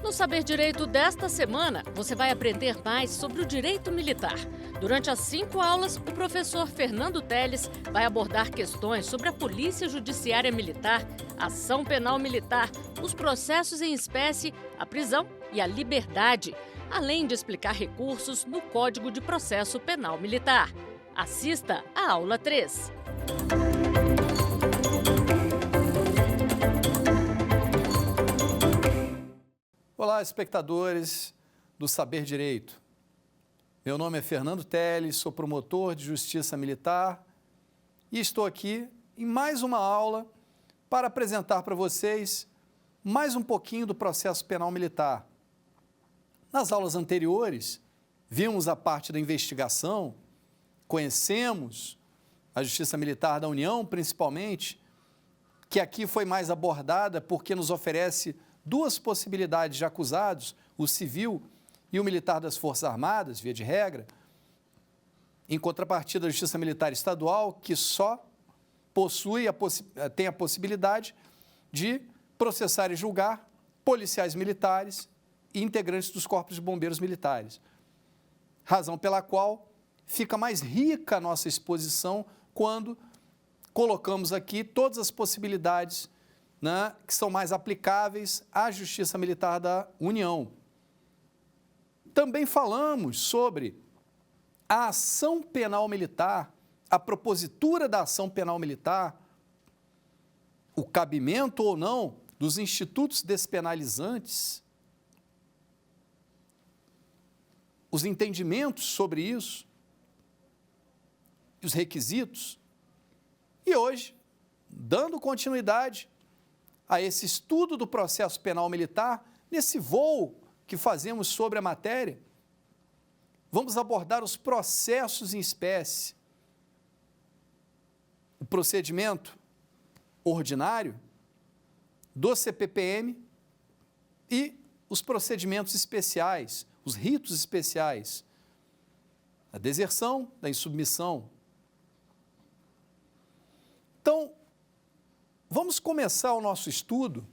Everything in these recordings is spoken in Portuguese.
No Saber Direito desta semana, você vai aprender mais sobre o direito militar. Durante as 5 aulas, o professor Fernando Teles vai abordar questões sobre a Polícia Judiciária Militar, a ação penal militar, os processos em espécie, a prisão e a liberdade, além de explicar recursos no Código de Processo Penal Militar. Assista à aula 3. Olá, espectadores do Saber Direito. Meu nome é Fernando Teles, sou promotor de Justiça Militar e estou aqui em mais uma aula para apresentar para vocês mais um pouquinho do processo penal militar. Nas aulas anteriores, vimos a parte da investigação, conhecemos a Justiça Militar da União, principalmente, que aqui foi mais abordada porque nos oferece duas possibilidades de acusados, o civil e o militar das Forças Armadas, via de regra, em contrapartida da Justiça Militar Estadual, que só tem a possibilidade de processar e julgar policiais militares e integrantes dos corpos de bombeiros militares. Razão pela qual fica mais rica a nossa exposição quando colocamos aqui todas as possibilidades, né, que são mais aplicáveis à Justiça Militar da União. Também falamos sobre a ação penal militar, a propositura da ação penal militar, o cabimento ou não dos institutos despenalizantes, os entendimentos sobre isso, os requisitos. E hoje, dando continuidade a esse estudo do processo penal militar, nesse voo que fazemos sobre a matéria, vamos abordar os processos em espécie, o procedimento ordinário do CPPM e os procedimentos especiais, os ritos especiais, da deserção, da insubmissão. Então, vamos começar o nosso estudo.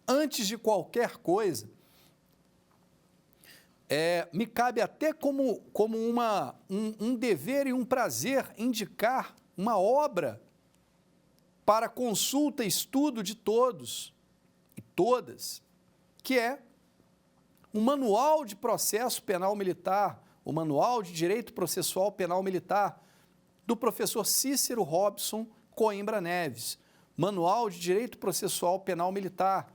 Antes de qualquer coisa, me cabe até como um dever e um prazer indicar uma obra para consulta e estudo de todos e todas, que é o Manual de Processo Penal Militar, o Manual de Direito Processual Penal Militar, do professor Cícero Robson Coimbra Neves, Manual de Direito Processual Penal Militar,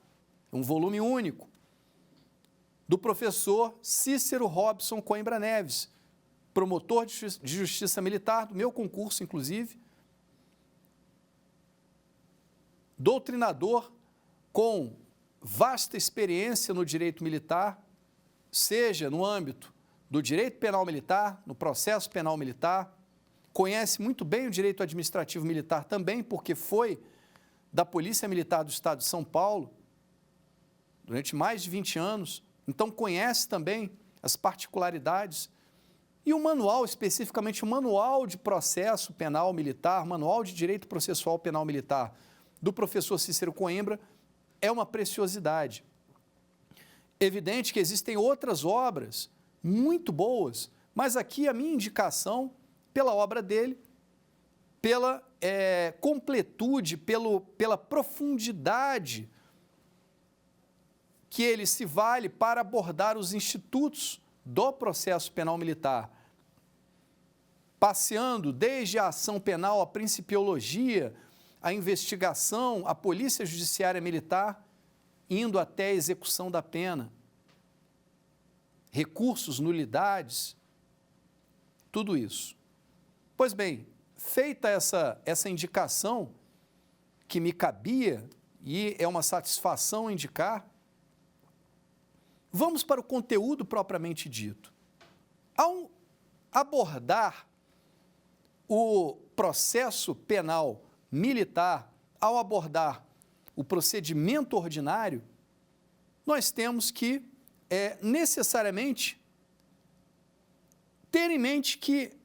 um volume único, do professor Cícero Robson Coimbra Neves, promotor de Justiça Militar, do meu concurso, inclusive, doutrinador com vasta experiência no direito militar, seja no âmbito do direito penal militar, no processo penal militar, conhece muito bem o direito administrativo militar também, porque foi da Polícia Militar do Estado de São Paulo durante mais de 20 anos, então conhece também as particularidades. E o manual, especificamente o Manual de Processo Penal Militar, Manual de Direito Processual Penal Militar, do professor Cícero Coimbra, é uma preciosidade. Evidente que existem outras obras muito boas, mas aqui a minha indicação pela obra dele, pela completude, pela profundidade que ele se vale para abordar os institutos do processo penal militar, passeando desde a ação penal, a principiologia, a investigação, a polícia judiciária militar, indo até a execução da pena, recursos, nulidades, tudo isso. Pois bem, feita essa indicação que me cabia, e é uma satisfação indicar, vamos para o conteúdo propriamente dito. Ao abordar o processo penal militar, ao abordar o procedimento ordinário, nós temos que necessariamente ter em mente que,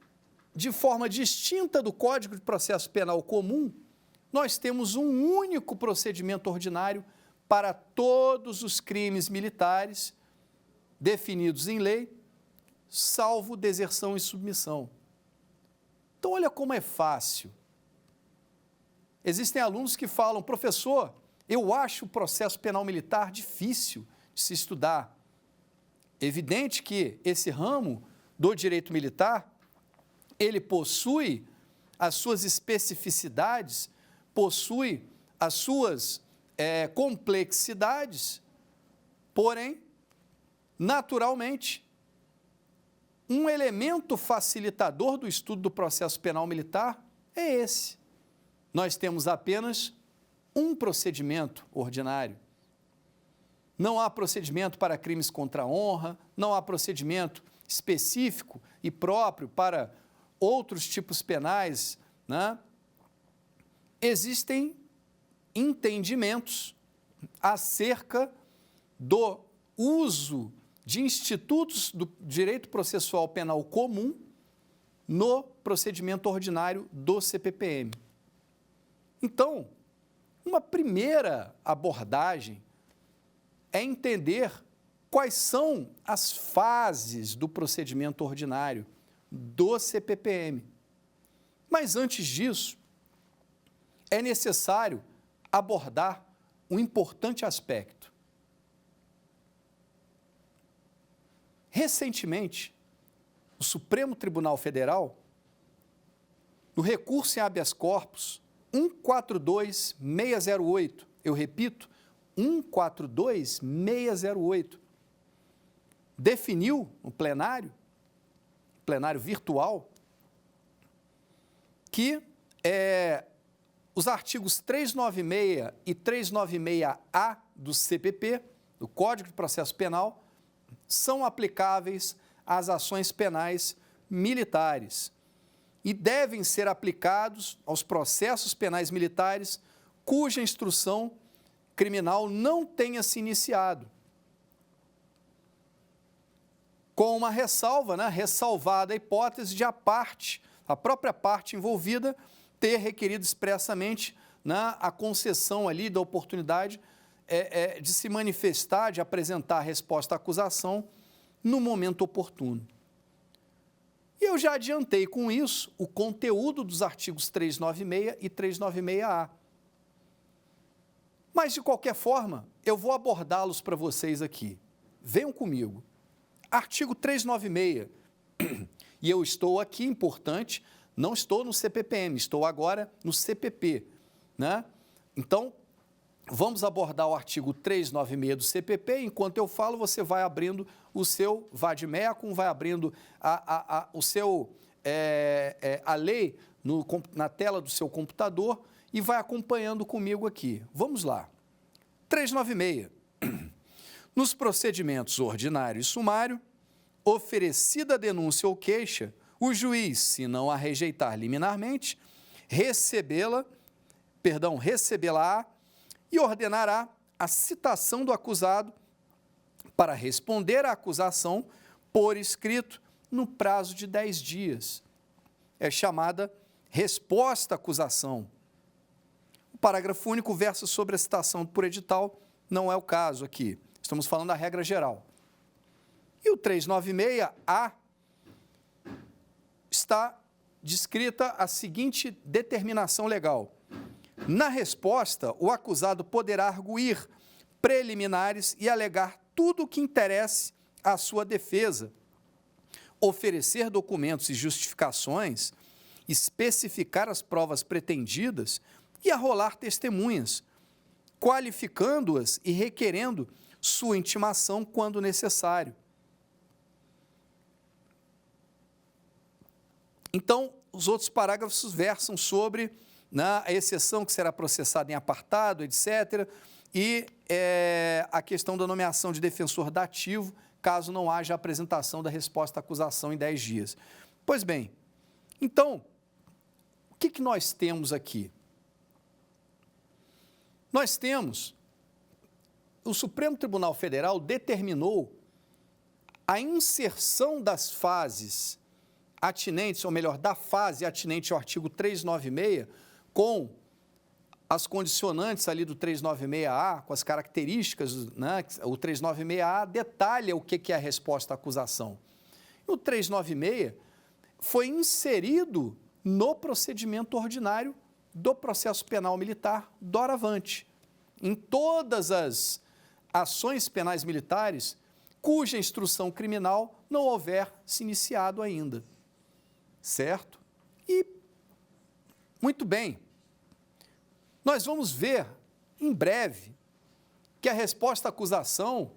de forma distinta do Código de Processo Penal comum, nós temos um único procedimento ordinário para todos os crimes militares definidos em lei, salvo deserção e submissão. Então, olha como é fácil. Existem alunos que falam, professor, eu acho o processo penal militar difícil de se estudar. Evidente que esse ramo do direito militar, ele possui as suas especificidades, possui as suas complexidades, porém, naturalmente, um elemento facilitador do estudo do processo penal militar é esse. Nós temos apenas um procedimento ordinário. Não há procedimento para crimes contra a honra, não há procedimento específico e próprio para outros tipos penais, né? Existem entendimentos acerca do uso de institutos do direito processual penal comum no procedimento ordinário do CPPM. Então, uma primeira abordagem é entender quais são as fases do procedimento ordinário do CPPM. Mas antes disso, é necessário abordar um importante aspecto. Recentemente, o Supremo Tribunal Federal, no recurso em habeas corpus 142608, eu repito, 142608, definiu no plenário virtual, que os artigos 396 e 396-A do CPP, do Código de Processo Penal, são aplicáveis às ações penais militares e devem ser aplicados aos processos penais militares cuja instrução criminal não tenha se iniciado. Com uma ressalva, né, ressalvada a hipótese de a própria parte envolvida, ter requerido expressamente, né, a concessão ali da oportunidade de se manifestar, de apresentar a resposta à acusação no momento oportuno. E eu já adiantei com isso o conteúdo dos artigos 396 e 396-A. Mas, de qualquer forma, eu vou abordá-los para vocês aqui. Venham comigo. Artigo 396, e eu estou aqui, importante, não estou no CPPM, estou agora no CPP, né? Então, vamos abordar o artigo 396 do CPP, enquanto eu falo, você vai abrindo o seu vademecum, vai abrindo a lei na tela do seu computador e vai acompanhando comigo aqui. Vamos lá. 396. Nos procedimentos ordinário e sumário, oferecida a denúncia ou queixa, o juiz, se não a rejeitar liminarmente, recebê-la e ordenará a citação do acusado para responder à acusação por escrito no prazo de 10 dias. É chamada resposta à acusação. O parágrafo único versa sobre a citação por edital, não é o caso aqui. Estamos falando da regra geral. E o 396-A está descrita a seguinte determinação legal. Na resposta, o acusado poderá arguir preliminares e alegar tudo o que interesse à sua defesa, oferecer documentos e justificações, especificar as provas pretendidas e arrolar testemunhas, qualificando-as e requerendo sua intimação quando necessário. Então, os outros parágrafos versam sobre a exceção que será processada em apartado, etc., e a questão da nomeação de defensor dativo, caso não haja apresentação da resposta à acusação em 10 dias. Pois bem, então, o que nós temos aqui? Nós temos, o Supremo Tribunal Federal determinou a inserção das fases atinentes, ou melhor, da fase atinente ao artigo 396, com as condicionantes ali do 396A, com as características, né? O 396A detalha o que é a resposta à acusação. O 396 foi inserido no procedimento ordinário do processo penal militar doravante. Em todas as ações penais militares cuja instrução criminal não houver se iniciado ainda. Certo? E, muito bem, nós vamos ver em breve que a resposta à acusação,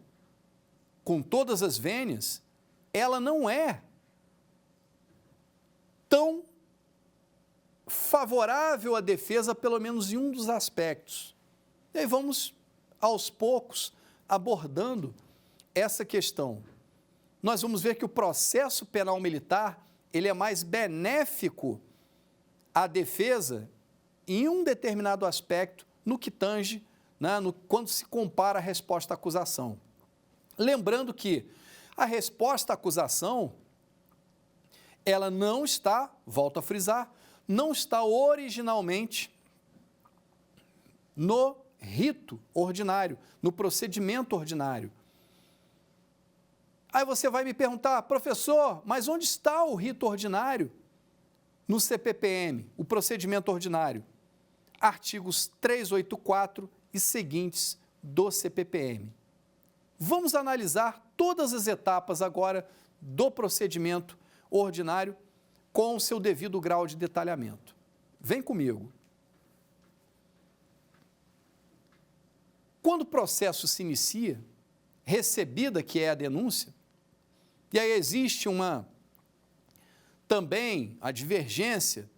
com todas as vênias, ela não é tão favorável à defesa, pelo menos em um dos aspectos. E aí vamos, aos poucos, abordando essa questão. Nós vamos ver que o processo penal militar, ele é mais benéfico à defesa em um determinado aspecto, no que tange, né, quando se compara a resposta à acusação. Lembrando que a resposta à acusação, ela não está, volto a frisar, não está originalmente no rito ordinário, no procedimento ordinário. Aí você vai me perguntar, professor, mas onde está o rito ordinário no CPPM, o procedimento ordinário? Artigos 384 e seguintes do CPPM. Vamos analisar todas as etapas agora do procedimento ordinário com o seu devido grau de detalhamento. Vem comigo. Quando o processo se inicia, recebida que é a denúncia, e aí existe também a divergência,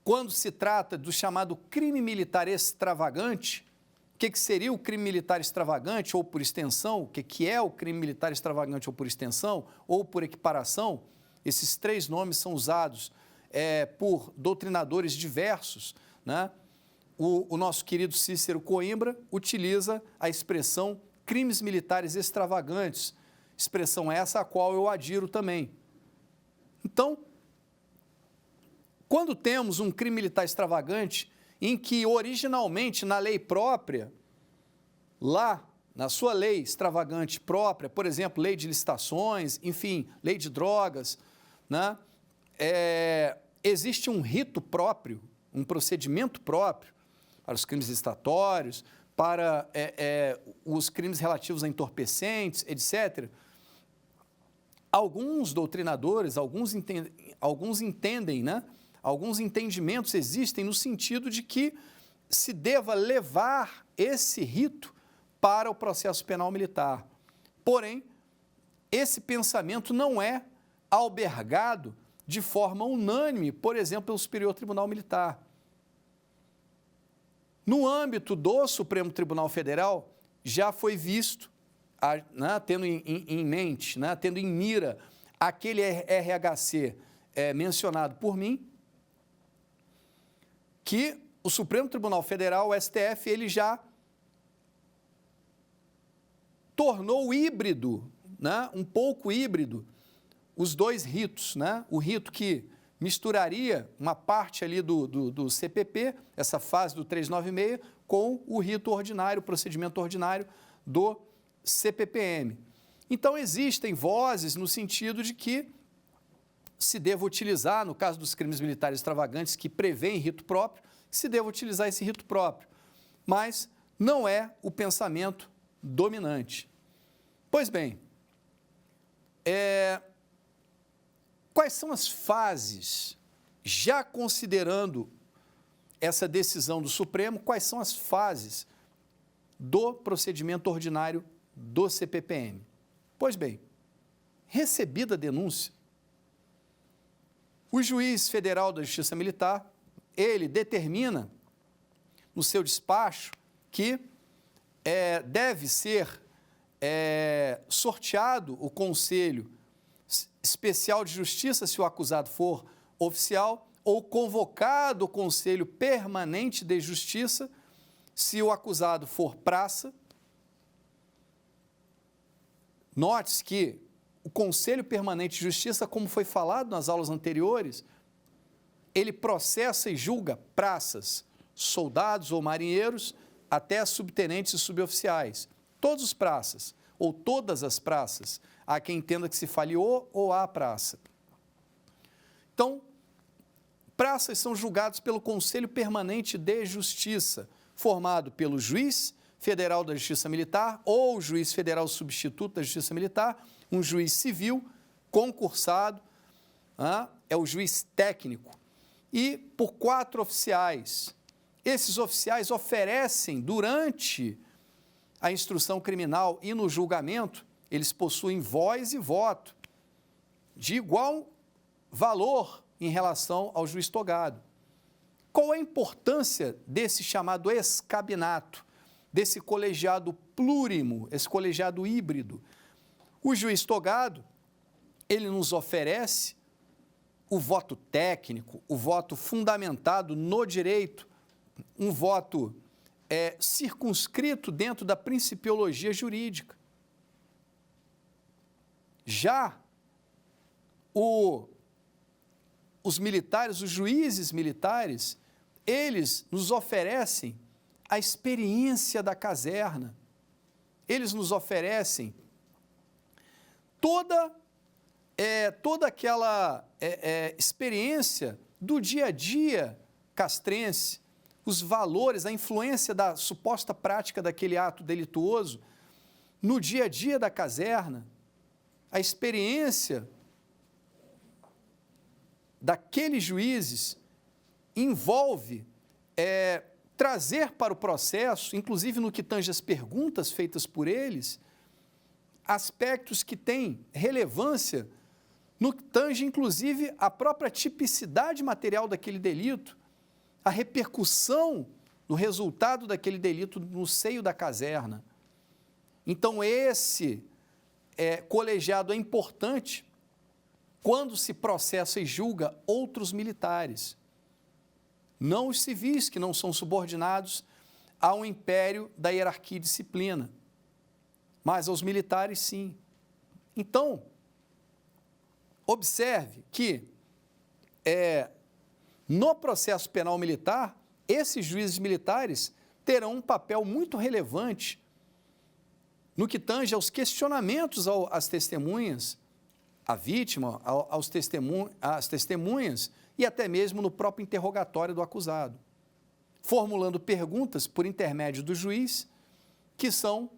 quando se trata do chamado crime militar extravagante. O que seria o crime militar extravagante, ou por extensão? O que é o crime militar extravagante, ou por extensão, ou por equiparação? Esses três nomes são usados por doutrinadores diversos, né? O nosso querido Cícero Coimbra utiliza a expressão crimes militares extravagantes, expressão essa a qual eu adiro também. Então, quando temos um crime militar extravagante, em que originalmente na lei própria, lá na sua lei extravagante própria, por exemplo, lei de licitações, enfim, lei de drogas, né? Existe um rito próprio, um procedimento próprio para os crimes licitatórios, para os crimes relativos a entorpecentes, etc. Alguns doutrinadores, alguns entendem, né? Alguns entendimentos existem no sentido de que se deva levar esse rito para o processo penal militar. Porém, esse pensamento não é albergado de forma unânime, por exemplo, pelo Superior Tribunal Militar. No âmbito do Supremo Tribunal Federal, já foi visto, né, tendo em mente, né, tendo em mira aquele RHC mencionado por mim, que o Supremo Tribunal Federal, o STF, ele já tornou híbrido, né, um pouco híbrido, os dois ritos, né? O rito que misturaria uma parte ali do CPP, essa fase do 396, com o rito ordinário, o procedimento ordinário do CPPM. Então, existem vozes no sentido de que se deva utilizar, no caso dos crimes militares extravagantes, que prevêem rito próprio, se deva utilizar esse rito próprio. Mas não é o pensamento dominante. Pois bem, quais são as fases, já considerando essa decisão do Supremo, quais são as fases do procedimento ordinário do CPPM? Pois bem, recebida a denúncia, o juiz federal da Justiça Militar, ele determina no seu despacho que deve ser sorteado o Conselho Especial de Justiça, se o acusado for oficial, ou convocado o Conselho Permanente de Justiça, se o acusado for praça. Note-se que o Conselho Permanente de Justiça, como foi falado nas aulas anteriores, ele processa e julga praças, soldados ou marinheiros, até subtenentes e suboficiais. Todos os praças, ou todas as praças, há quem entenda que se fale o ou a praça. Então, praças são julgados pelo Conselho Permanente de Justiça, formado pelo juiz federal da Justiça Militar ou juiz federal substituto da Justiça Militar, um juiz civil concursado, é o juiz técnico, e por 4 oficiais. Esses oficiais oferecem, durante a instrução criminal e no julgamento, eles possuem voz e voto, de igual valor em relação ao juiz togado. Qual é a importância desse chamado escabinato, desse colegiado plurimo, esse colegiado híbrido? O juiz togado, ele nos oferece o voto técnico, o voto fundamentado no direito, um voto circunscrito dentro da principiologia jurídica. Já os militares, os juízes militares, eles nos oferecem a experiência da caserna, eles nos oferecem toda aquela experiência do dia a dia castrense, os valores, a influência da suposta prática daquele ato delituoso no dia a dia da caserna, a experiência daqueles juízes envolve trazer para o processo, inclusive no que tange as perguntas feitas por eles, aspectos que têm relevância no que tange, inclusive, a própria tipicidade material daquele delito, a repercussão do resultado daquele delito no seio da caserna. Então, esse colegiado é importante quando se processa e julga outros militares, não os civis, que não são subordinados ao império da hierarquia e disciplina, mas aos militares, sim. Então, observe que no processo penal militar, esses juízes militares terão um papel muito relevante no que tange aos questionamentos às testemunhas, à vítima, às testemunhas e até mesmo no próprio interrogatório do acusado, formulando perguntas por intermédio do juiz, que são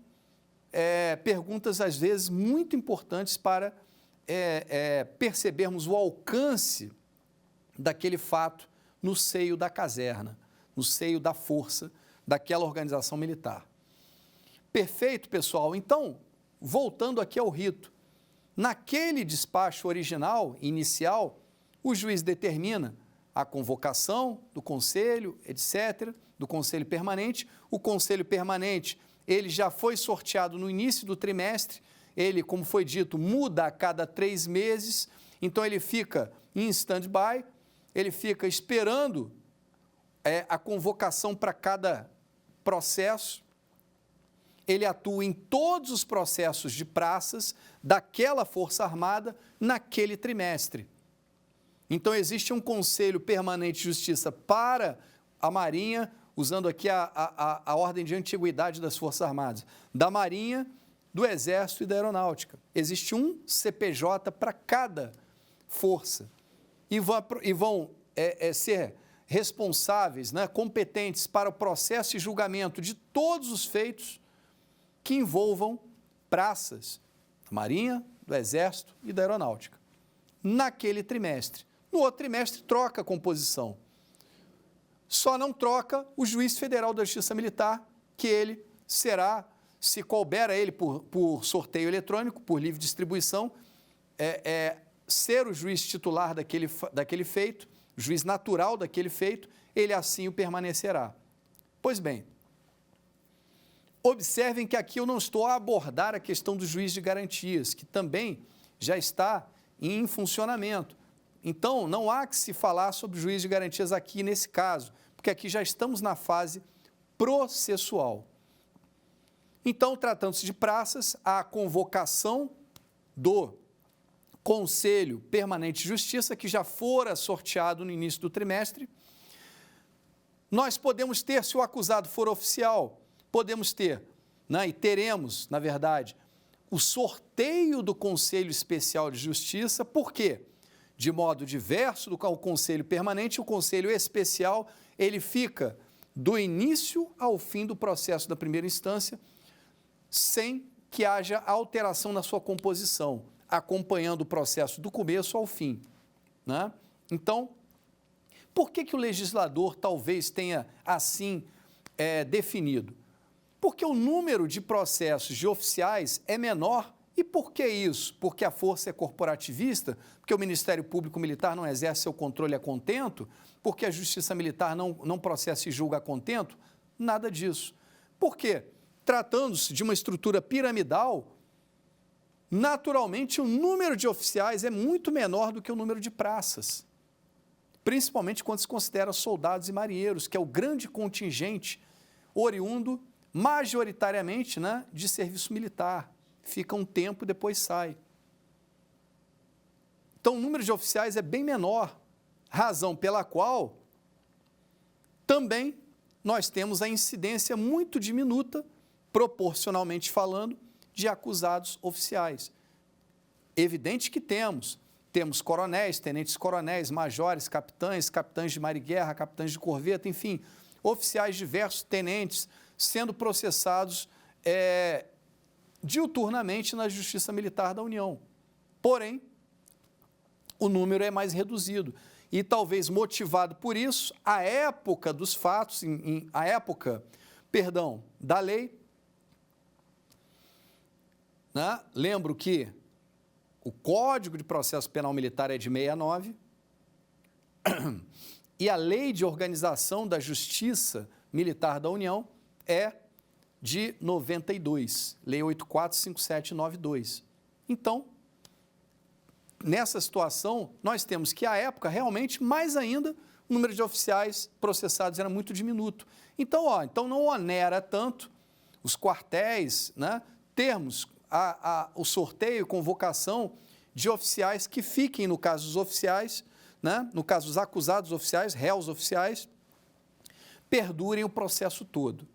perguntas, às vezes, muito importantes para percebermos o alcance daquele fato no seio da caserna, no seio da força daquela organização militar. Perfeito, pessoal? Então, voltando aqui ao rito, naquele despacho original, inicial, o juiz determina a convocação do conselho, etc., do conselho permanente. O conselho permanente, ele já foi sorteado no início do trimestre, ele, como foi dito, muda a cada 3 meses, então ele fica em stand-by, ele fica esperando a convocação para cada processo, ele atua em todos os processos de praças daquela Força Armada naquele trimestre. Então, existe um Conselho Permanente de Justiça para a Marinha, usando aqui a ordem de antiguidade das Forças Armadas, da Marinha, do Exército e da Aeronáutica. Existe um CPJ para cada força e vão ser responsáveis, competentes para o processo e julgamento de todos os feitos que envolvam praças da Marinha, do Exército e da Aeronáutica, naquele trimestre. No outro trimestre, troca a composição. Só não troca o juiz federal da Justiça Militar, que ele será, se couber a ele por sorteio eletrônico, por livre distribuição, ser o juiz titular daquele feito, o juiz natural daquele feito, ele assim o permanecerá. Pois bem, observem que aqui eu não estou a abordar a questão do juiz de garantias, que também já está em funcionamento. Então, não há que se falar sobre o juiz de garantias aqui nesse caso, porque aqui já estamos na fase processual. Então, tratando-se de praças, a convocação do Conselho Permanente de Justiça, que já fora sorteado no início do trimestre, Nós podemos ter, se o acusado for oficial, podemos ter, né, e teremos, na verdade, o sorteio do Conselho Especial de Justiça. Por quê? De modo diverso do Conselho Permanente, o Conselho Especial, ele fica do início ao fim do processo da primeira instância, sem que haja alteração na sua composição, acompanhando o processo do começo ao fim, né? Então, por que o legislador talvez tenha assim definido? Porque o número de processos de oficiais é menor. E por que isso? Porque a força é corporativista? Porque o Ministério Público Militar não exerce seu controle a contento? Porque a Justiça Militar não processa e julga a contento? Nada disso. Por quê? Tratando-se de uma estrutura piramidal, naturalmente o número de oficiais é muito menor do que o número de praças, principalmente quando se considera soldados e marinheiros, que é o grande contingente oriundo, majoritariamente, né, de serviço militar. Fica um tempo e depois sai. Então, o número de oficiais é bem menor, razão pela qual também nós temos a incidência muito diminuta, proporcionalmente falando, de acusados oficiais. Evidente que temos coronéis, tenentes-coronéis, majores, capitães, capitães de mar e guerra, capitães de corveta, enfim, oficiais diversos, tenentes, sendo processados diuturnamente na Justiça Militar da União. Porém, o número é mais reduzido. E talvez motivado por isso, a época dos fatos, a época, da lei, né? Lembro que o Código de Processo Penal Militar é de 69 e a Lei de Organização da Justiça Militar da União é de 92, Lei 845792. Então, nessa situação, nós temos que, à época, realmente, mais ainda, o número de oficiais processados era muito diminuto. Então, então não onera tanto os quartéis, né, termos o sorteio e convocação de oficiais que fiquem, no caso dos oficiais, né, no caso dos acusados oficiais, réus oficiais, perdurem o processo todo.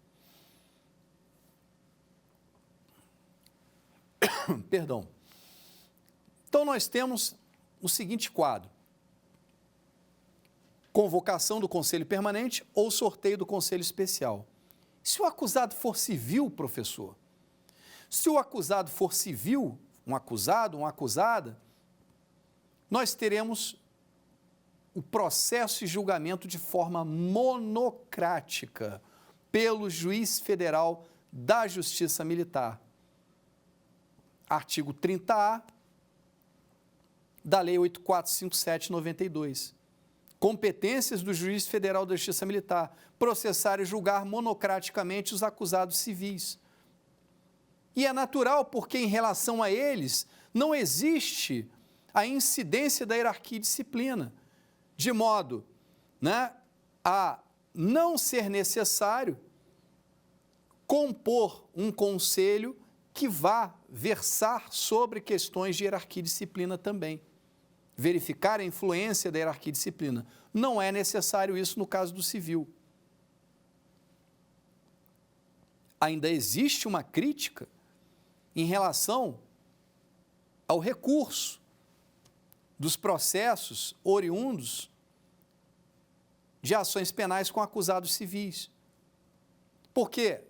Perdão. Então, nós temos o seguinte quadro: convocação do Conselho Permanente ou sorteio do Conselho Especial. Se o acusado for civil, professor, se o acusado for civil, um acusado, uma acusada, nós teremos o processo e julgamento de forma monocrática pelo juiz federal da Justiça Militar. Artigo 30A da Lei 8457/92. Competências do juiz federal da Justiça Militar: processar e julgar monocraticamente os acusados civis. E é natural porque, em relação a eles, não existe a incidência da hierarquia e disciplina, de modo, né, a não ser necessário compor um conselho que vá versar sobre questões de hierarquia e disciplina também. Verificar a influência da hierarquia e disciplina. Não é necessário isso no caso do civil. Ainda existe uma crítica em relação ao recurso dos processos oriundos de ações penais com acusados civis. Porque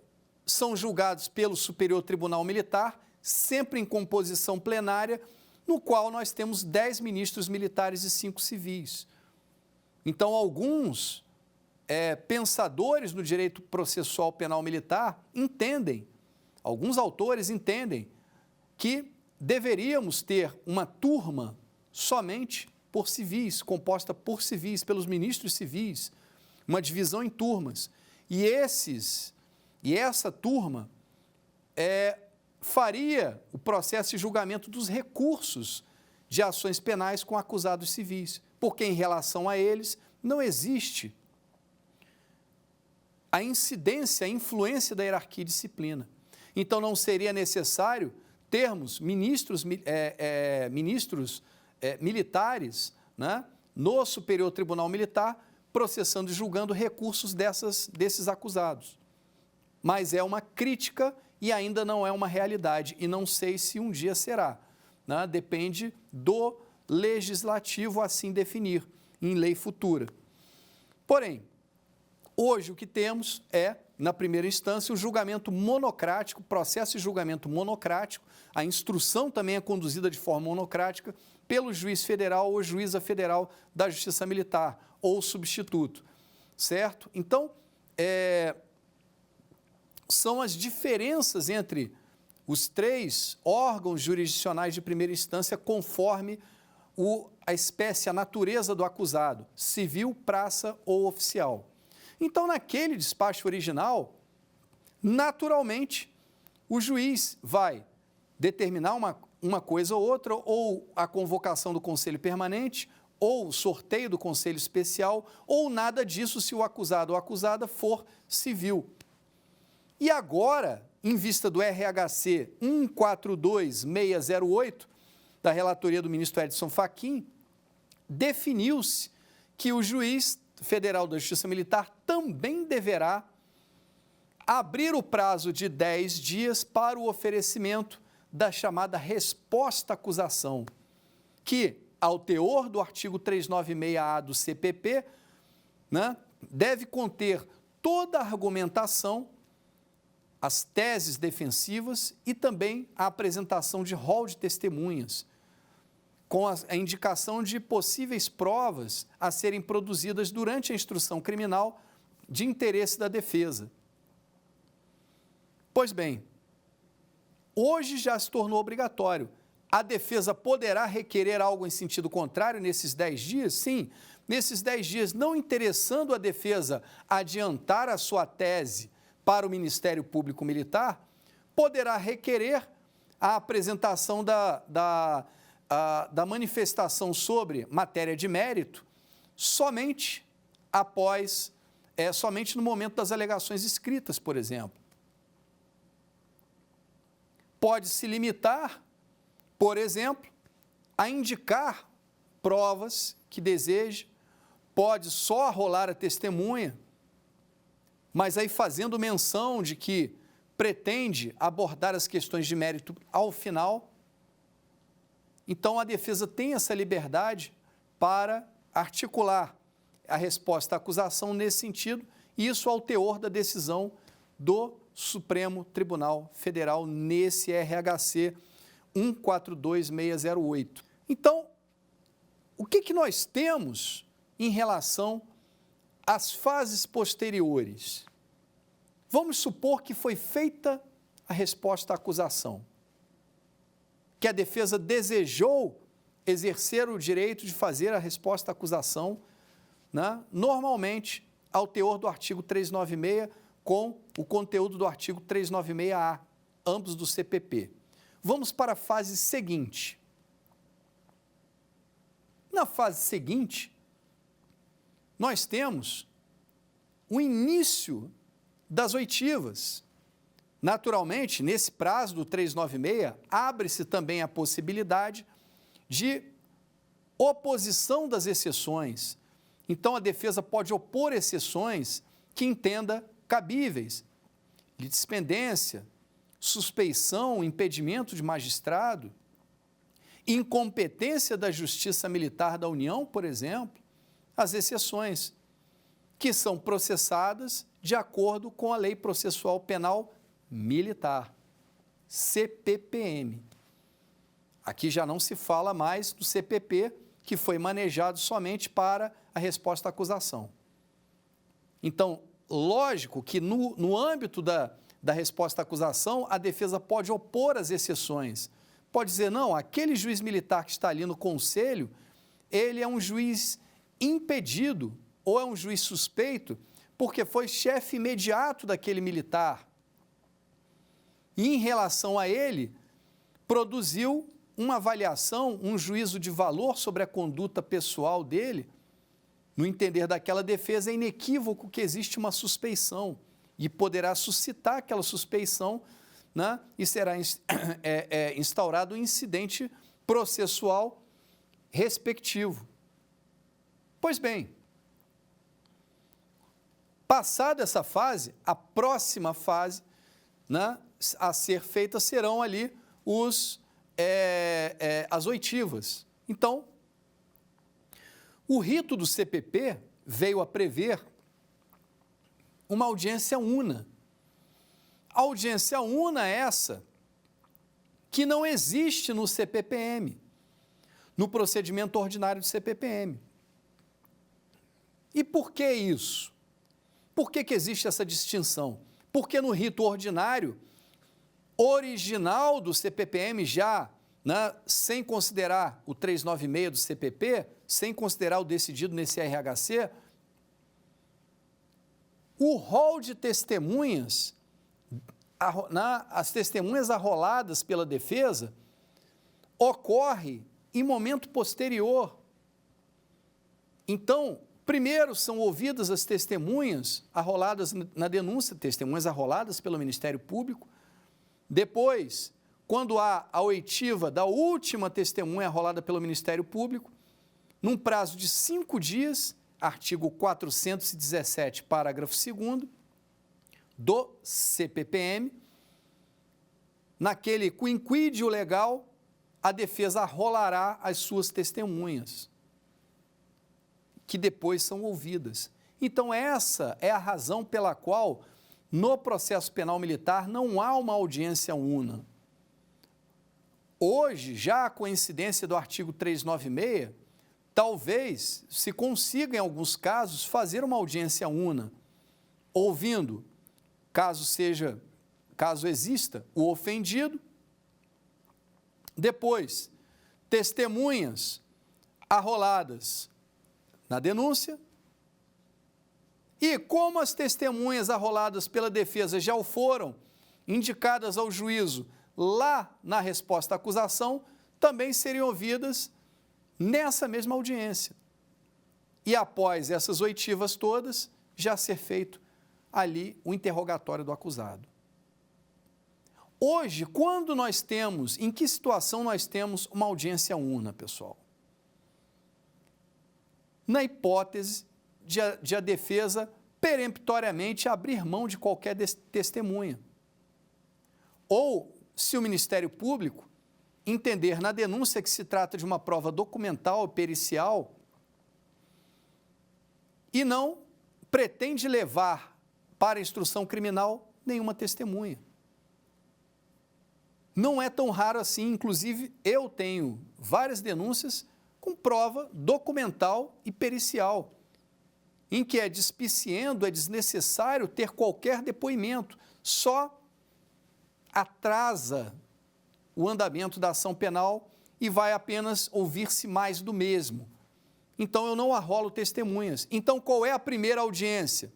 são julgados pelo Superior Tribunal Militar, sempre em composição plenária, no qual nós temos 10 ministros militares e 5 civis. Então, alguns pensadores no direito processual penal militar entendem, alguns autores entendem, que deveríamos ter uma turma somente por civis, composta por civis, pelos ministros civis, uma divisão em turmas. E essa turma faria o processo de julgamento dos recursos de ações penais com acusados civis, porque em relação a eles não existe a incidência, a influência da hierarquia e disciplina. Então, não seria necessário termos ministros militares, né, no Superior Tribunal Militar processando e julgando recursos desses acusados. Mas é uma crítica e ainda não é uma realidade, e não sei se um dia será, né? Depende do legislativo assim definir, em lei futura. Porém, hoje o que temos é, na primeira instância, o julgamento monocrático, processo de julgamento monocrático, a instrução também é conduzida de forma monocrática pelo juiz federal ou juíza federal da Justiça Militar, ou substituto, certo? Então, são as diferenças entre os três órgãos jurisdicionais de primeira instância conforme a espécie, a natureza do acusado, civil, praça ou oficial. Então, naquele despacho original, naturalmente, o juiz vai determinar uma coisa ou outra, ou a convocação do Conselho Permanente, ou o sorteio do Conselho Especial, ou nada disso se o acusado ou acusada for civil. E agora, em vista do RHC 142608, da relatoria do ministro Edson Fachin, definiu-se que o juiz federal da Justiça Militar também deverá abrir o prazo de 10 dias para o oferecimento da chamada resposta à acusação, que, ao teor do artigo 396-A do CPP, né, deve conter toda a argumentação, as teses defensivas e também a apresentação de rol de testemunhas, com a indicação de possíveis provas a serem produzidas durante a instrução criminal de interesse da defesa. Pois bem, hoje já se tornou obrigatório. A defesa poderá requerer algo em sentido contrário nesses 10 dias? Sim, nesses 10 dias, não interessando a defesa adiantar a sua tese para o Ministério Público Militar, poderá requerer a apresentação da manifestação sobre matéria de mérito somente somente no momento das alegações escritas, por exemplo. Pode se limitar, por exemplo, a indicar provas que deseja, pode só arrolar a testemunha, mas aí fazendo menção de que pretende abordar as questões de mérito ao final. Então, a defesa tem essa liberdade para articular a resposta à acusação nesse sentido, e isso ao teor da decisão do Supremo Tribunal Federal nesse RHC 142608. Então, o que nós temos em relação às fases posteriores? Vamos supor que foi feita a resposta à acusação, que a defesa desejou exercer o direito de fazer a resposta à acusação, né, normalmente ao teor do artigo 396 com o conteúdo do artigo 396-A, ambos do CPP. Vamos para a fase seguinte. Na fase seguinte, nós temos o início das oitivas. Naturalmente, nesse prazo do 396, abre-se também a possibilidade de oposição das exceções. Então, a defesa pode opor exceções que entenda cabíveis, litispendência, suspeição, impedimento de magistrado, incompetência da Justiça Militar da União, por exemplo, as exceções, que são processadas de acordo com a Lei Processual Penal Militar, CPPM. Aqui já não se fala mais do CPP, que foi manejado somente para a resposta à acusação. Então, lógico que no âmbito da resposta à acusação, a defesa pode opor as exceções. Pode dizer, não, aquele juiz militar que está ali no conselho, ele é um juiz impedido ou é um juiz suspeito porque foi chefe imediato daquele militar. E, em relação a ele, produziu uma avaliação, um juízo de valor sobre a conduta pessoal dele. No entender daquela defesa, é inequívoco que existe uma suspeição e poderá suscitar aquela suspeição, né, e será instaurado um incidente processual respectivo. Pois bem, Passada essa fase, a próxima fase, né, a ser feita serão ali as oitivas. Então, o rito do CPP veio a prever uma audiência una. Audiência una essa que não existe no CPPM, no procedimento ordinário do CPPM. E por que isso? Por que existe essa distinção? Porque no rito ordinário, original do CPPM já, né, sem considerar o 396 do CPP, sem considerar o decidido nesse RHC, o rol de testemunhas, as testemunhas arroladas pela defesa, ocorre em momento posterior. Então, primeiro são ouvidas as testemunhas arroladas na denúncia, testemunhas arroladas pelo Ministério Público. Depois, quando há a oitiva da última testemunha arrolada pelo Ministério Público, num prazo de 5 dias, artigo 417, parágrafo 2º, do CPPM, naquele quinquídio legal, a defesa arrolará as suas testemunhas, que depois são ouvidas. Então, essa é a razão pela qual, no processo penal militar, não há uma audiência una. Hoje, já a coincidência do artigo 396, talvez se consiga, em alguns casos, fazer uma audiência una, ouvindo, caso exista, o ofendido, depois, testemunhas arroladas na denúncia, e como as testemunhas arroladas pela defesa já o foram indicadas ao juízo lá na resposta à acusação, também seriam ouvidas nessa mesma audiência. E após essas oitivas todas, já ser feito ali o interrogatório do acusado. Hoje, quando nós temos, em que situação nós temos uma audiência una, pessoal? Na hipótese de a defesa peremptoriamente abrir mão de qualquer testemunha. Ou, se o Ministério Público entender na denúncia que se trata de uma prova documental, pericial, e não pretende levar para a instrução criminal nenhuma testemunha. Não é tão raro assim, inclusive eu tenho várias denúncias com prova documental e pericial, em que é despiciendo, é desnecessário ter qualquer depoimento, só atrasa o andamento da ação penal e vai apenas ouvir-se mais do mesmo. Então, eu não arrolo testemunhas. Então, qual é a primeira audiência?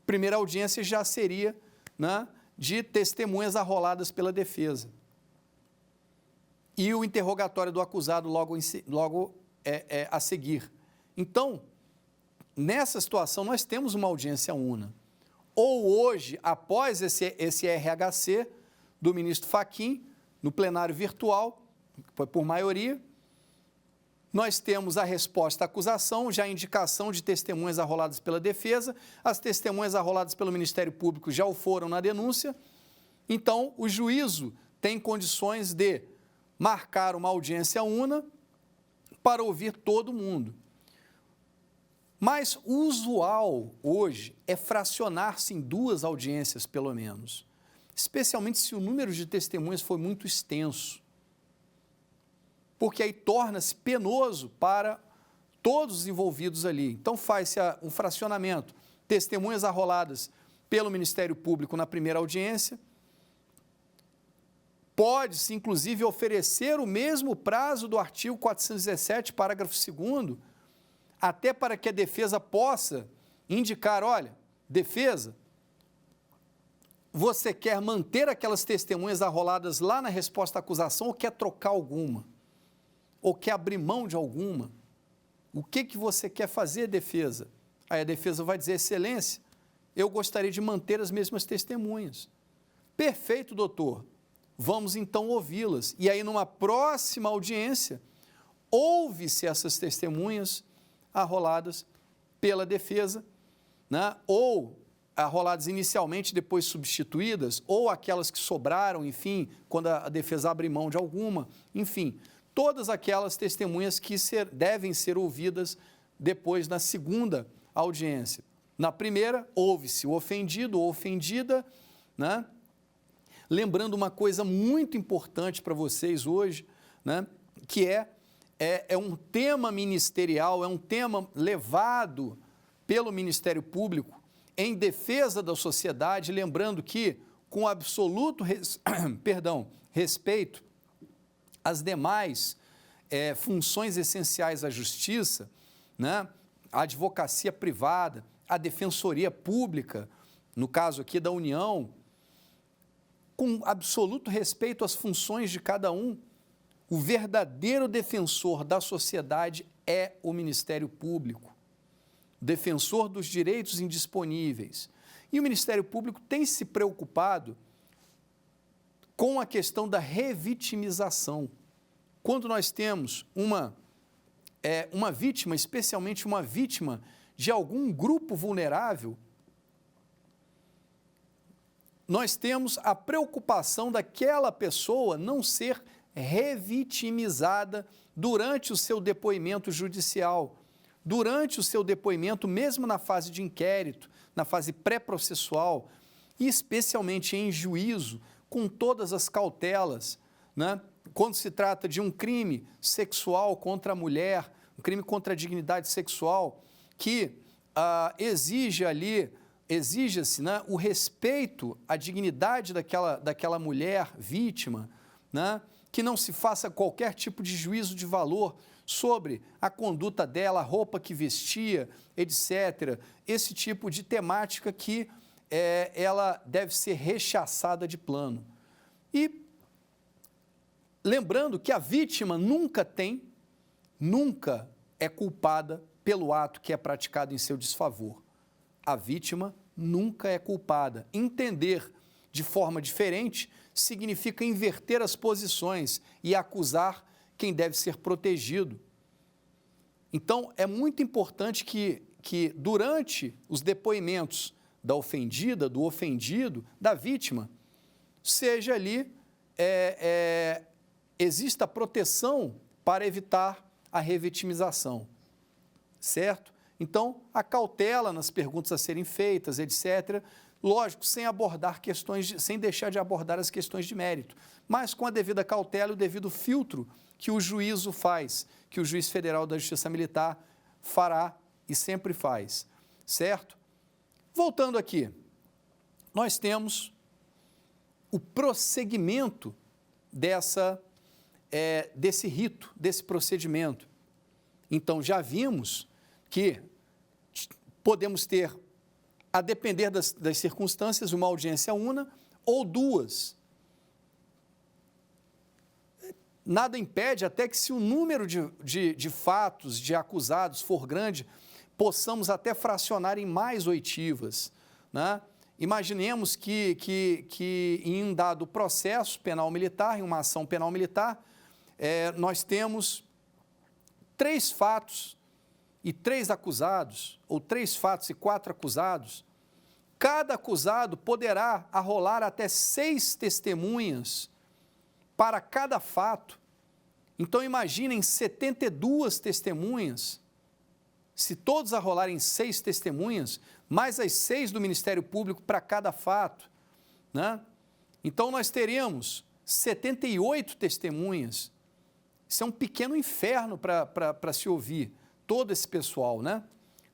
Primeira audiência já seria, né, de testemunhas arroladas pela defesa. E o interrogatório do acusado logo a seguir. Então, nessa situação, nós temos uma audiência una. Ou hoje, após esse RHC do ministro Fachin, no plenário virtual, foi por maioria, nós temos a resposta à acusação, já a indicação de testemunhas arroladas pela defesa, as testemunhas arroladas pelo Ministério Público já o foram na denúncia, então o juízo tem condições de marcar uma audiência una para ouvir todo mundo. Mas o usual hoje é fracionar-se em 2 audiências, pelo menos, especialmente se o número de testemunhas for muito extenso, porque aí torna-se penoso para todos os envolvidos ali. Então, faz-se um fracionamento, testemunhas arroladas pelo Ministério Público na primeira audiência, pode-se, inclusive, oferecer o mesmo prazo do artigo 417, parágrafo 2º, até para que a defesa possa indicar, olha, defesa, você quer manter aquelas testemunhas arroladas lá na resposta à acusação ou quer trocar alguma? Ou quer abrir mão de alguma? O que você quer fazer, defesa? Aí a defesa vai dizer, excelência, eu gostaria de manter as mesmas testemunhas. Perfeito, doutor. Vamos então ouvi-las. E aí, numa próxima audiência, ouve-se essas testemunhas arroladas pela defesa, né, ou arroladas inicialmente, depois substituídas, ou aquelas que sobraram, enfim, quando a defesa abre mão de alguma, enfim, todas aquelas testemunhas que devem ser ouvidas depois na segunda audiência. Na primeira, ouve-se o ofendido ou ofendida, né? Lembrando uma coisa muito importante para vocês hoje, né? Que é um tema ministerial, é um tema levado pelo Ministério Público em defesa da sociedade, lembrando que, com absoluto respeito às demais funções essenciais à justiça, né? A advocacia privada, a defensoria pública, no caso aqui da União, com absoluto respeito às funções de cada um, o verdadeiro defensor da sociedade é o Ministério Público, defensor dos direitos indisponíveis. E o Ministério Público tem se preocupado com a questão da revitimização. Quando nós temos uma vítima, especialmente uma vítima de algum grupo vulnerável, nós temos a preocupação daquela pessoa não ser revitimizada durante o seu depoimento judicial, durante o seu depoimento, mesmo na fase de inquérito, na fase pré-processual, e especialmente em juízo, com todas as cautelas, né? Quando se trata de um crime sexual contra a mulher, um crime contra a dignidade sexual, que exige-se, né, o respeito à dignidade daquela mulher vítima, né, que não se faça qualquer tipo de juízo de valor sobre a conduta dela, a roupa que vestia, etc. Esse tipo de temática que ela deve ser rechaçada de plano. E lembrando que a vítima nunca é culpada pelo ato que é praticado em seu desfavor. A vítima nunca é culpada. Entender de forma diferente significa inverter as posições e acusar quem deve ser protegido. Então, é muito importante que durante os depoimentos da ofendida, do ofendido, da vítima, seja ali, exista proteção para evitar a revitimização, certo? Então, a cautela nas perguntas a serem feitas, etc., lógico, sem deixar de abordar as questões de mérito, mas com a devida cautela e o devido filtro que o juízo faz, que o juiz federal da Justiça Militar fará e sempre faz, certo? Voltando aqui, nós temos o prosseguimento desse rito, desse procedimento. Então, já vimos que podemos ter, a depender das circunstâncias, uma audiência una ou duas. Nada impede, até que se o número de fatos, de acusados for grande, possamos até fracionar em mais oitivas, né? Imaginemos que em um dado processo penal militar, em uma ação penal militar, nós temos 3 fatos e 3 acusados, ou 3 fatos e 4 acusados. Cada acusado poderá arrolar até 6 testemunhas para cada fato. Então, imaginem 72 testemunhas. Se todos arrolarem 6 testemunhas, mais as 6 do Ministério Público para cada fato, né? Então, nós teremos 78 testemunhas. Isso é um pequeno inferno para se ouvir todo esse pessoal, né?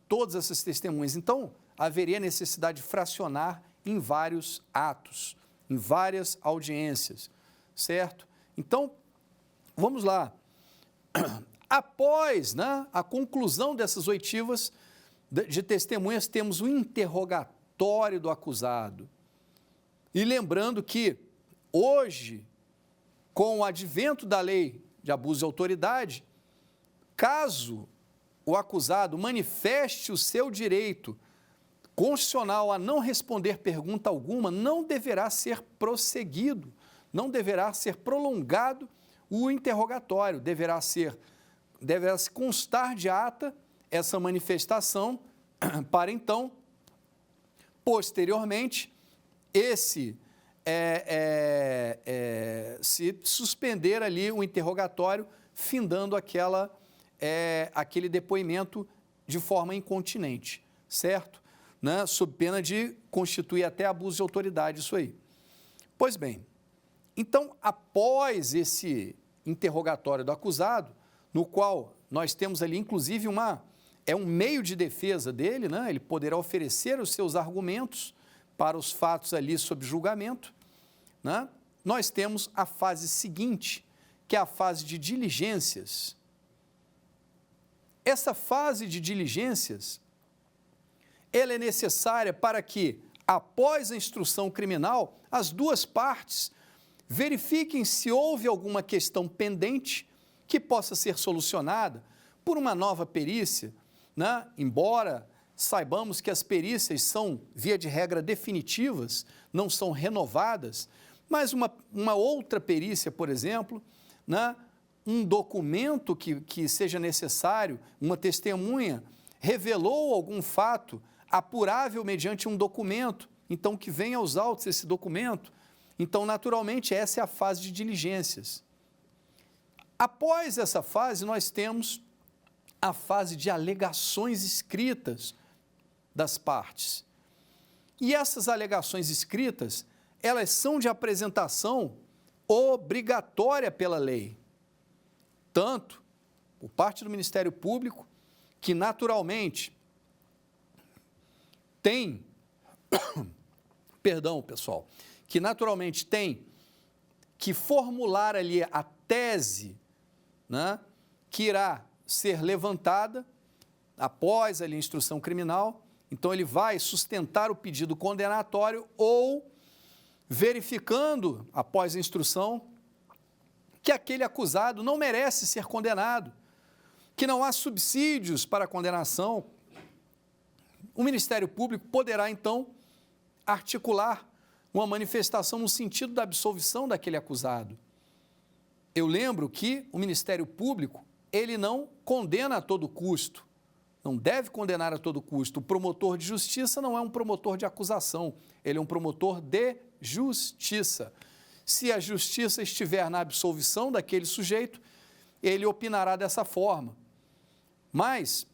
Todas essas testemunhas. Então, haveria necessidade de fracionar em vários atos, em várias audiências, certo? Então, vamos lá. Após, né, a conclusão dessas oitivas de testemunhas, temos o interrogatório do acusado. E lembrando que, hoje, com o advento da lei de abuso de autoridade, caso o acusado manifeste o seu direito constitucional a não responder pergunta alguma, não deverá ser prosseguido, não deverá ser prolongado o interrogatório, deverá se constar de ata essa manifestação para então posteriormente, se suspender ali o interrogatório, findando aquele depoimento de forma incontinente, certo? Né? Sob pena de constituir até abuso de autoridade, isso aí. Pois bem, então, após esse interrogatório do acusado, no qual nós temos ali, inclusive, um meio de defesa dele, né? Ele poderá oferecer os seus argumentos para os fatos ali sob julgamento, né? Nós temos a fase seguinte, que é a fase de diligências. Essa fase de diligências, ela é necessária para que, após a instrução criminal, as duas partes verifiquem se houve alguma questão pendente que possa ser solucionada por uma nova perícia, né? Embora saibamos que as perícias são, via de regra, definitivas, não são renovadas, mas uma outra perícia, por exemplo, né? Um documento que seja necessário, uma testemunha revelou algum fato apurável mediante um documento, então que venha aos autos esse documento. Então, naturalmente, essa é a fase de diligências. Após essa fase, nós temos a fase de alegações escritas das partes. E essas alegações escritas, elas são de apresentação obrigatória pela lei. Tanto por parte do Ministério Público, que naturalmente tem, perdão, pessoal, que naturalmente tem que formular ali a tese, né, que irá ser levantada após ali a instrução criminal. Então, ele vai sustentar o pedido condenatório ou verificando, após a instrução, que aquele acusado não merece ser condenado, que não há subsídios para a condenação. O Ministério Público poderá, então, articular uma manifestação no sentido da absolvição daquele acusado. Eu lembro que o Ministério Público, ele não condena a todo custo, não deve condenar a todo custo. O promotor de justiça não é um promotor de acusação, ele é um promotor de justiça. Se a justiça estiver na absolvição daquele sujeito, ele opinará dessa forma. Mas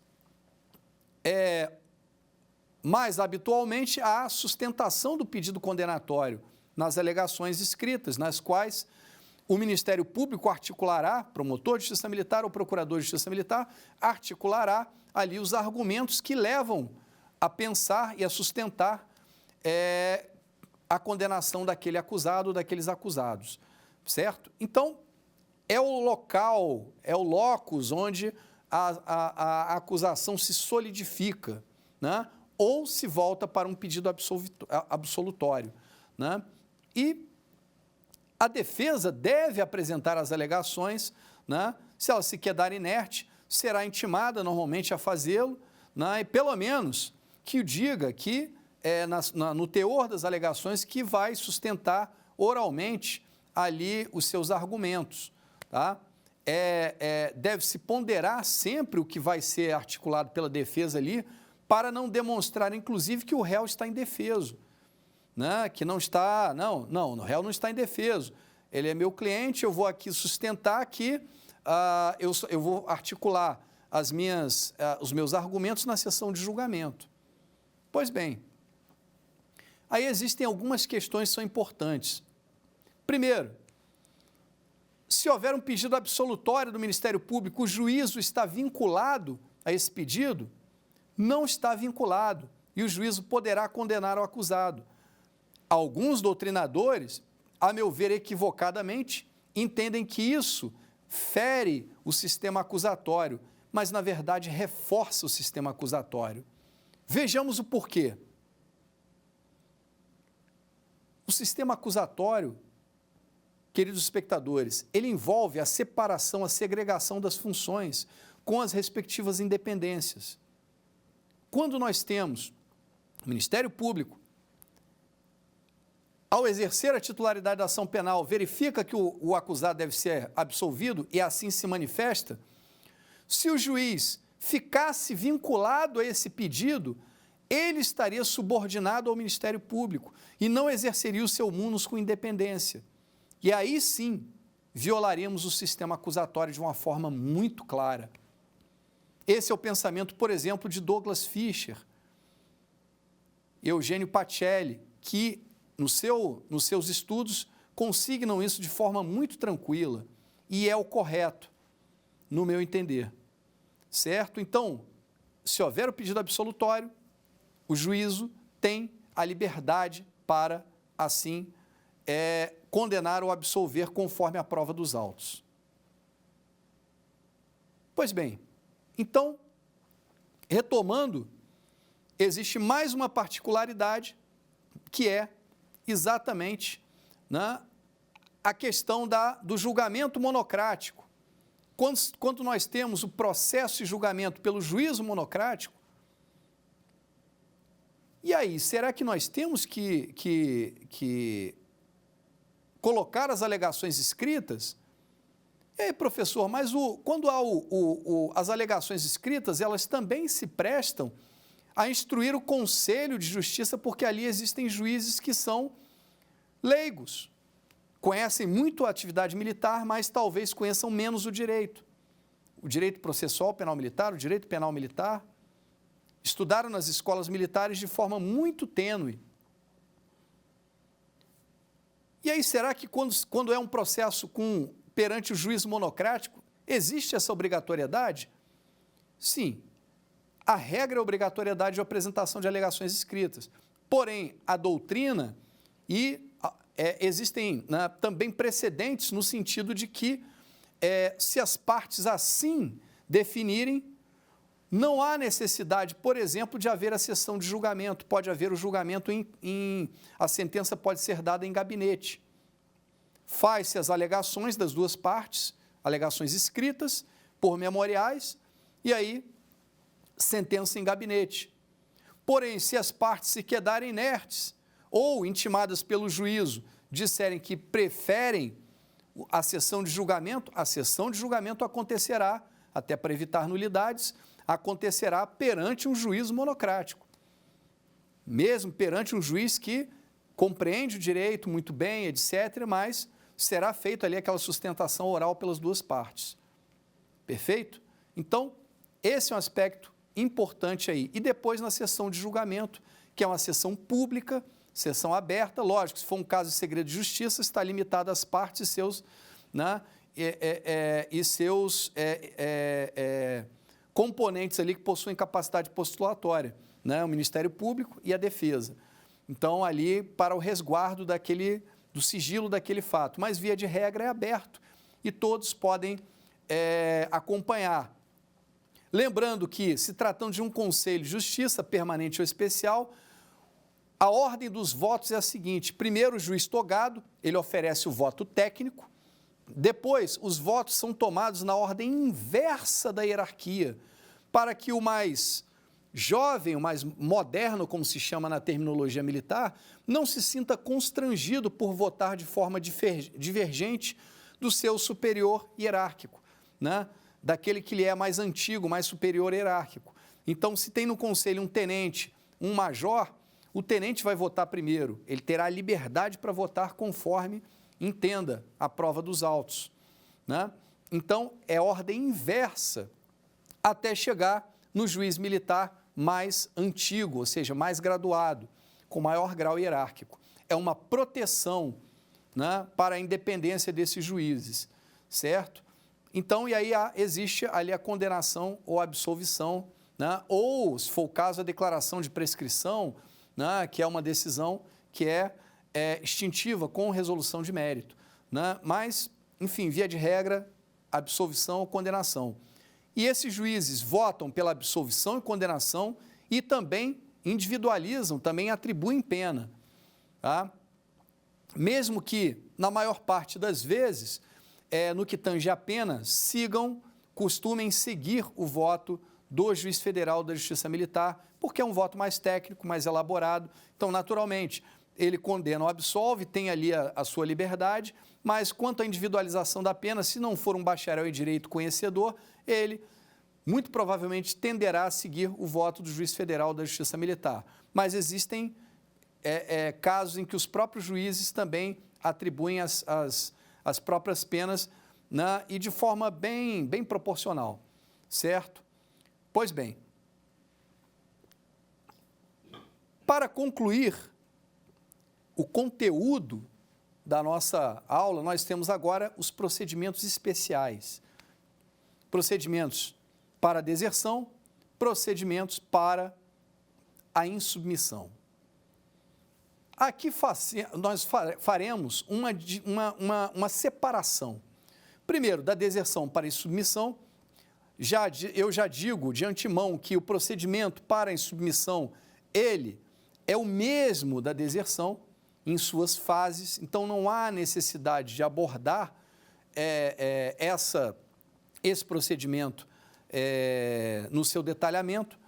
habitualmente há sustentação do pedido condenatório nas alegações escritas, nas quais o Ministério Público articulará, promotor de justiça militar ou procurador de justiça militar, articulará ali os argumentos que levam a pensar e a sustentar a condenação daquele acusado ou daqueles acusados, certo? Então, é o local, é o locus onde a acusação se solidifica, né? Ou se volta para um pedido absolutório, né? E a defesa deve apresentar as alegações, né? Se ela se quedar inerte, será intimada normalmente a fazê-lo, né? E pelo menos que o diga que no teor das alegações que vai sustentar oralmente ali os seus argumentos, tá? Deve-se ponderar sempre o que vai ser articulado pela defesa ali, para não demonstrar, inclusive, que o réu está indefeso, né? Que não está, o réu não está indefeso. Ele é meu cliente, eu vou aqui sustentar que eu vou articular os meus argumentos na sessão de julgamento. Pois bem, aí existem algumas questões que são importantes. Primeiro, se houver um pedido absolutório do Ministério Público, o juízo está vinculado a esse pedido, não está vinculado e o juízo poderá condenar o acusado. Alguns doutrinadores, a meu ver equivocadamente, entendem que isso fere o sistema acusatório, mas na verdade reforça o sistema acusatório. Vejamos o porquê. O sistema acusatório, queridos espectadores, ele envolve a separação, a segregação das funções com as respectivas independências. Quando nós temos o Ministério Público, ao exercer a titularidade da ação penal, verifica que o acusado deve ser absolvido e assim se manifesta, se o juiz ficasse vinculado a esse pedido, ele estaria subordinado ao Ministério Público e não exerceria o seu munus com independência. E aí sim, violaríamos o sistema acusatório de uma forma muito clara. Esse é o pensamento, por exemplo, de Douglas Fischer, Eugênio Pacelli, que nos seus estudos consignam isso de forma muito tranquila e é o correto, no meu entender. Certo? Então, se houver o pedido absolutório, o juízo tem a liberdade para, assim, condenar ou absolver conforme a prova dos autos. Pois bem, então, retomando, existe mais uma particularidade que é exatamente, né, a questão do julgamento monocrático. Quando nós temos o processo de julgamento pelo juízo monocrático, e aí, será que nós temos que colocar as alegações escritas? Ei, professor, mas quando há as alegações escritas, elas também se prestam a instruir o Conselho de Justiça, porque ali existem juízes que são leigos, conhecem muito a atividade militar, mas talvez conheçam menos o direito processual penal militar, o direito penal militar, estudaram nas escolas militares de forma muito tênue. E aí, será que quando é um processo perante o juízo monocrático, existe essa obrigatoriedade? Sim, a regra é a obrigatoriedade de apresentação de alegações escritas. Porém, a doutrina existem, né, também precedentes no sentido de que, se as partes assim definirem, não há necessidade, por exemplo, de haver a sessão de julgamento. Pode haver o julgamento a sentença pode ser dada em gabinete. Faz-se as alegações das duas partes, alegações escritas por memoriais, e aí sentença em gabinete. Porém, se as partes se quedarem inertes ou intimadas pelo juízo disserem que preferem a sessão de julgamento acontecerá, até para evitar nulidades, acontecerá perante um juízo monocrático. Mesmo perante um juiz que compreende o direito muito bem, etc., mas será feita ali aquela sustentação oral pelas duas partes. Perfeito? Então, esse é um aspecto importante aí. E depois na sessão de julgamento, que é uma sessão pública, sessão aberta, lógico, se for um caso de segredo de justiça, está limitado às partes e seus, né, componentes ali que possuem capacidade postulatória, né, o Ministério Público e a defesa. Então, ali para o resguardo do sigilo daquele fato. Mas, via de regra, é aberto e todos podem acompanhar. Lembrando que, se tratando de um Conselho de Justiça, permanente ou especial, a ordem dos votos é a seguinte: primeiro, o juiz togado, ele oferece o voto técnico, depois, os votos são tomados na ordem inversa da hierarquia, para que o mais jovem, o mais moderno, como se chama na terminologia militar, não se sinta constrangido por votar de forma divergente do seu superior hierárquico, né? Daquele que lhe é mais antigo, mais superior hierárquico. Então, se tem no conselho um tenente, um major, o tenente vai votar primeiro, ele terá a liberdade para votar conforme entenda a prova dos autos, né? Então, é ordem inversa até chegar no juiz militar mais antigo, ou seja, mais graduado, com maior grau hierárquico. É uma proteção, né, para a independência desses juízes, certo? Então, e aí existe ali a condenação ou absolvição, né, ou, se for o caso, a declaração de prescrição, né, que é uma decisão que é extintiva com resolução de mérito, né? Mas, enfim, via de regra, absolvição ou condenação. E esses juízes votam pela absolvição e condenação e também individualizam, também atribuem pena, tá? Mesmo que, na maior parte das vezes, no que tange a pena, costumem seguir o voto do juiz federal da Justiça Militar, porque é um voto mais técnico, mais elaborado. Então, naturalmente, ele condena ou absolve, tem ali a sua liberdade, mas quanto à individualização da pena, se não for um bacharel em direito conhecedor, ele muito provavelmente tenderá a seguir o voto do juiz federal da Justiça Militar. Mas existem casos em que os próprios juízes também atribuem as próprias penas, né, e de forma bem proporcional, certo? Pois bem, para concluir o conteúdo da nossa aula, nós temos agora os procedimentos especiais. Procedimentos para a deserção, procedimentos para a insubmissão. Aqui nós faremos uma separação. Primeiro, da deserção para a insubmissão. Eu já digo de antemão que o procedimento para a insubmissão, ele é o mesmo da deserção em suas fases, então não há necessidade de abordar esse procedimento no seu detalhamento,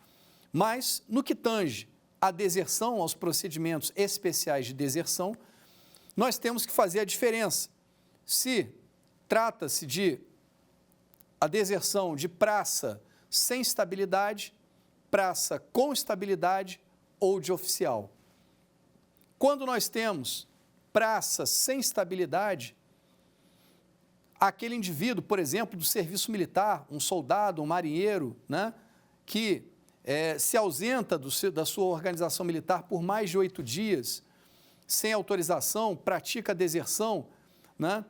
mas no que tange a deserção, aos procedimentos especiais de deserção, nós temos que fazer a diferença. Se trata-se de a deserção de praça sem estabilidade, praça com estabilidade ou de oficial. Quando nós temos praça sem estabilidade, aquele indivíduo, por exemplo, do serviço militar, um soldado, um marinheiro, né, que se ausenta da sua organização militar por mais de 8 dias, sem autorização, pratica a deserção, né?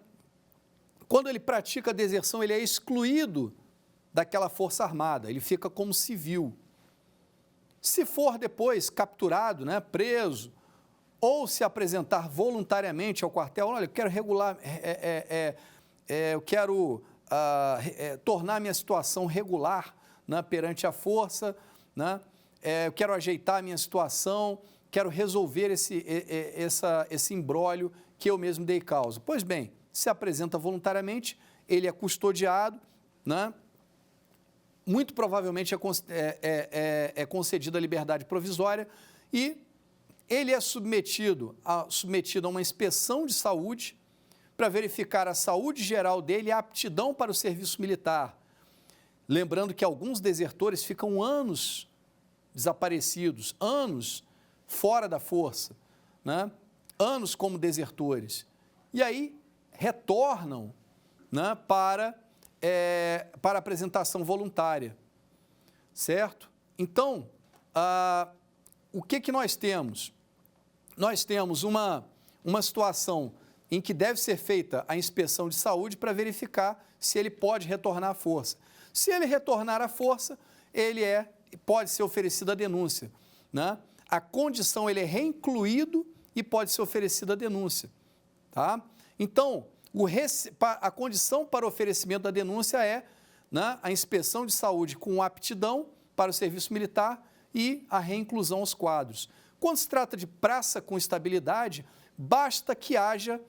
Quando ele pratica a deserção, ele é excluído daquela força armada, ele fica como civil. Se for depois capturado, né, preso, ou se apresentar voluntariamente ao quartel, olha, eu quero regular, eu quero tornar minha situação regular, né, perante a força, né, eu quero ajeitar a minha situação, quero resolver esse imbróglio que eu mesmo dei causa. Pois bem, se apresenta voluntariamente, ele é custodiado, né, muito provavelmente é concedida a liberdade provisória e ele é submetido a uma inspeção de saúde para verificar a saúde geral dele e a aptidão para o serviço militar. Lembrando que alguns desertores ficam anos desaparecidos, anos fora da força, né? Anos como desertores. E aí retornam, né, para apresentação voluntária, certo? Então, o que nós temos? Nós temos uma situação em que deve ser feita a inspeção de saúde para verificar se ele pode retornar à força. Se ele retornar à força, pode ser oferecida a denúncia, né? A condição, ele é reincluído e pode ser oferecida a denúncia, tá? Então, a condição para oferecimento da denúncia é, né, a inspeção de saúde com aptidão para o serviço militar e a reinclusão aos quadros. Quando se trata de praça com estabilidade, basta que haja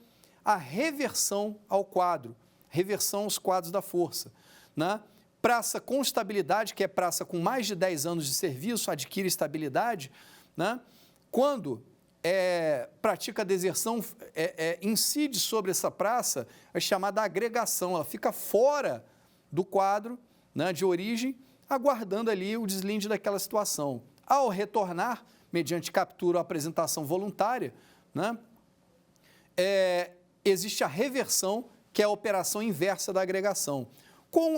a reversão ao quadro, reversão aos quadros da força, né? Praça com estabilidade, que é praça com mais de 10 anos de serviço, adquire estabilidade, né? Quando pratica a deserção, incide sobre essa praça, é chamada agregação, ela fica fora do quadro, né, de origem, aguardando ali o deslinde daquela situação. Ao retornar, mediante captura ou apresentação voluntária, né, existe a reversão, que é a operação inversa da agregação.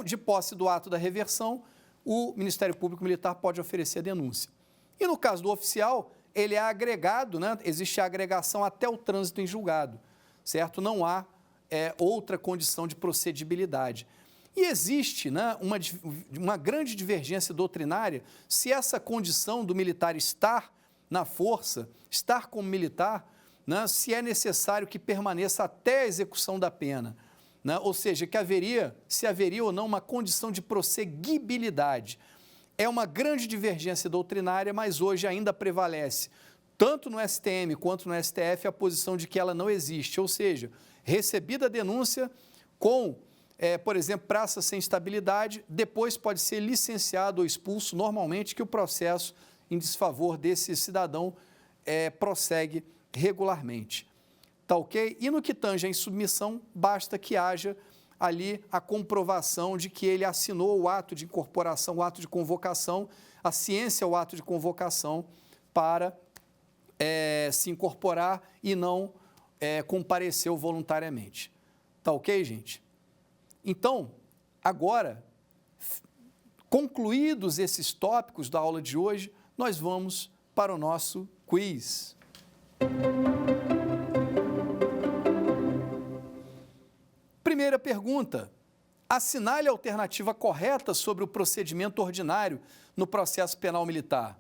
De posse do ato da reversão, o Ministério Público Militar pode oferecer a denúncia. E no caso do oficial, ele é agregado, né? Existe a agregação até o trânsito em julgado, certo? Não há outra condição de procedibilidade. E existe, né, uma grande divergência doutrinária se essa condição do militar estar na força, estar como militar, né, se é necessário que permaneça até a execução da pena, né? Ou seja, se haveria ou não uma condição de prosseguibilidade. É uma grande divergência doutrinária, mas hoje ainda prevalece, tanto no STM quanto no STF, a posição de que ela não existe. Ou seja, recebida a denúncia com, por exemplo, praça sem estabilidade, depois pode ser licenciado ou expulso, normalmente que o processo em desfavor desse cidadão prossegue regularmente. Tá ok? E no que tange à insubmissão, basta que haja ali a comprovação de que ele assinou o ato de incorporação, o ato de convocação, a ciência é o ato de convocação para se incorporar e não compareceu voluntariamente. Tá ok, gente? Então, agora, concluídos esses tópicos da aula de hoje, nós vamos para o nosso quiz. Primeira pergunta. Assinale a alternativa correta sobre o procedimento ordinário no processo penal militar.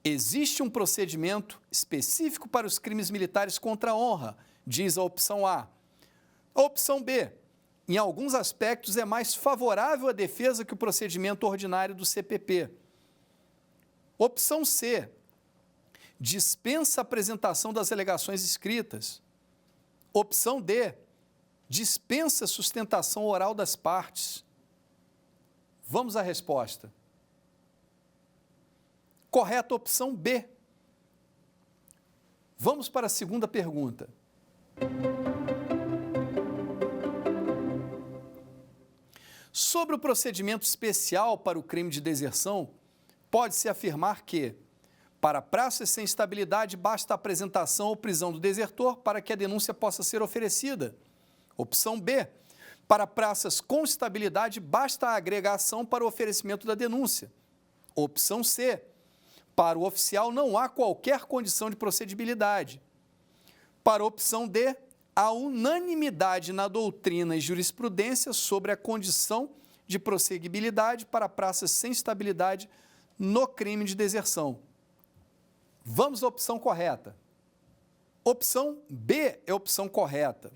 Existe um procedimento específico para os crimes militares contra a honra, diz a opção A. A opção B. Em alguns aspectos é mais favorável à defesa que o procedimento ordinário do CPP. Opção C. Dispensa a apresentação das alegações escritas. Opção D. Dispensa a sustentação oral das partes. Vamos à resposta. Correta opção B. Vamos para a segunda pergunta. Sobre o procedimento especial para o crime de deserção, pode-se afirmar que, para praças sem estabilidade, basta a apresentação ou prisão do desertor para que a denúncia possa ser oferecida. Opção B. Para praças com estabilidade, basta a agregação para o oferecimento da denúncia. Opção C. Para o oficial, não há qualquer condição de procedibilidade. Para a opção D, há unanimidade na doutrina e jurisprudência sobre a condição de prosseguibilidade para praças sem estabilidade no crime de deserção. Vamos à opção correta. Opção B é a opção correta.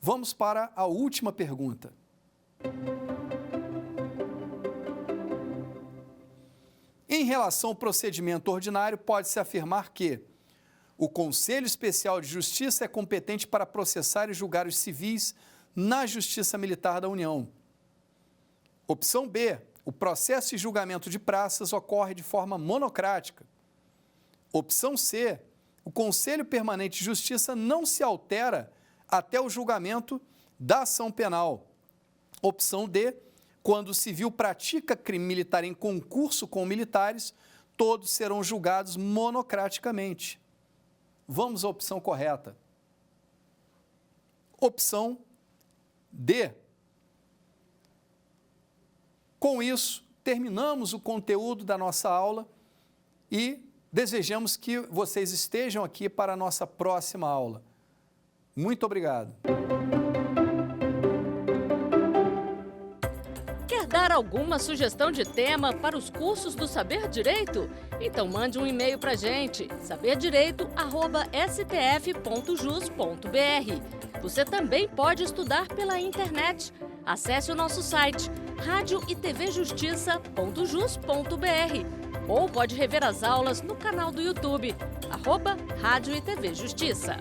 Vamos para a última pergunta. Em relação ao procedimento ordinário, pode-se afirmar que o Conselho Especial de Justiça é competente para processar e julgar os civis na Justiça Militar da União. Opção B. O processo e julgamento de praças ocorre de forma monocrática. Opção C. O Conselho Permanente de Justiça não se altera até o julgamento da ação penal. Opção D. Quando o civil pratica crime militar em concurso com militares, todos serão julgados monocraticamente. Vamos à opção correta. Opção D. Com isso, terminamos o conteúdo da nossa aula e desejamos que vocês estejam aqui para a nossa próxima aula. Muito obrigado. Quer dar alguma sugestão de tema para os cursos do Saber Direito? Então mande um e-mail para a gente, saberdireito@stf.jus.br. Você também pode estudar pela internet. Acesse o nosso site radioetvjustiça.jus.br ou pode rever as aulas no canal do YouTube, @Rádio e TV Justiça.